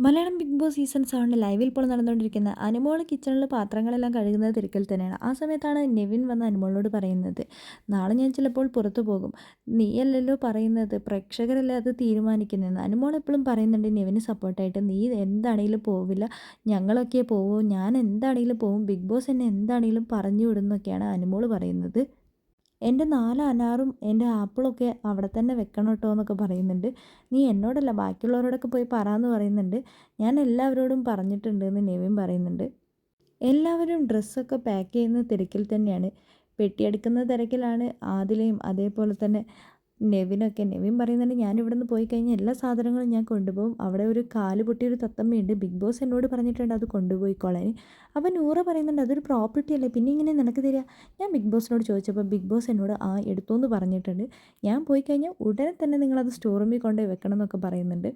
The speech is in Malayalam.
മലയാളം ബിഗ് ബോസ് സീസൺ 7 ലൈവിൽ ഇപ്പോൾ നടന്നുകൊണ്ടിരിക്കുന്ന അനുമോൾ കിച്ചണിൽ പാത്രങ്ങളെല്ലാം കഴുകുന്നത് തിരക്കിൽ തന്നെയാണ്. ആ സമയത്താണ് നെവിൻ വന്ന് അനുമോളോട് പറയുന്നത്, നാളെ ഞാൻ ചിലപ്പോൾ പുറത്തു പോകും, നീയല്ലല്ലോ പറയുന്നത്, പ്രേക്ഷകരല്ലേ അത് തീരുമാനിക്കുന്നതെന്ന്. അനുമോൾ എപ്പോഴും പറയുന്നുണ്ട് നെവിന് സപ്പോർട്ടായിട്ട്, നീ എന്താണെങ്കിലും പോവില്ല, ഞങ്ങളൊക്കെ പോവും, ഞാൻ എന്താണെങ്കിലും പോവും, ബിഗ് ബോസ് എന്നെ എന്താണെങ്കിലും പറഞ്ഞു വിടുന്നൊക്കെയാണ് അനുമോൾ പറയുന്നത്. എൻ്റെ 4 അനാറും എൻ്റെ ആപ്പിളൊക്കെ അവിടെ തന്നെ വെക്കണം കേട്ടോ എന്നൊക്കെ പറയുന്നുണ്ട്. നീ എന്നോടല്ല ബാക്കിയുള്ളവരോടൊക്കെ പോയി പറയാമെന്ന് പറയുന്നുണ്ട്. ഞാൻ എല്ലാവരോടും പറഞ്ഞിട്ടുണ്ട് എന്ന് നെവിൻ പറയുന്നുണ്ട്. എല്ലാവരും ഡ്രസ്സൊക്കെ പാക്ക് ചെയ്യുന്ന തിരക്കിൽ തന്നെയാണ്. പെട്ടിയെടുക്കുന്ന തിരക്കിലാണ് ആദിലയും അതേപോലെ തന്നെ നെവിൻ പറയുന്നുണ്ട്, ഞാൻ ഇവിടെ നിന്ന് പോയി കഴിഞ്ഞാൽ എല്ലാ സാധനങ്ങളും ഞാൻ കൊണ്ടുപോകും, അവിടെ ഒരു കാല് പൊട്ടിയൊരു തത്തമ്മയുണ്ട്, ബിഗ് ബോസ് എന്നോട് പറഞ്ഞിട്ടുണ്ട് അത് കൊണ്ടുപോയിക്കോളാൻ. അപ്പം നൂറ പറയുന്നുണ്ട്, അതൊരു പ്രോപ്പർട്ടി അല്ലേ, പിന്നെ ഇങ്ങനെ നിനക്ക് തരിക. ഞാൻ ബിഗ് ബോസിനോട് ചോദിച്ചപ്പോൾ ബിഗ് ബോസ് എന്നോട് എടുത്തോന്ന് പറഞ്ഞിട്ടുണ്ട്, ഞാൻ പോയി കഴിഞ്ഞാൽ ഉടനെ തന്നെ നിങ്ങളത് സ്റ്റോർ റൂമിൽ കൊണ്ടുപോയി വെക്കണം എന്നൊക്കെ പറയുന്നുണ്ട്.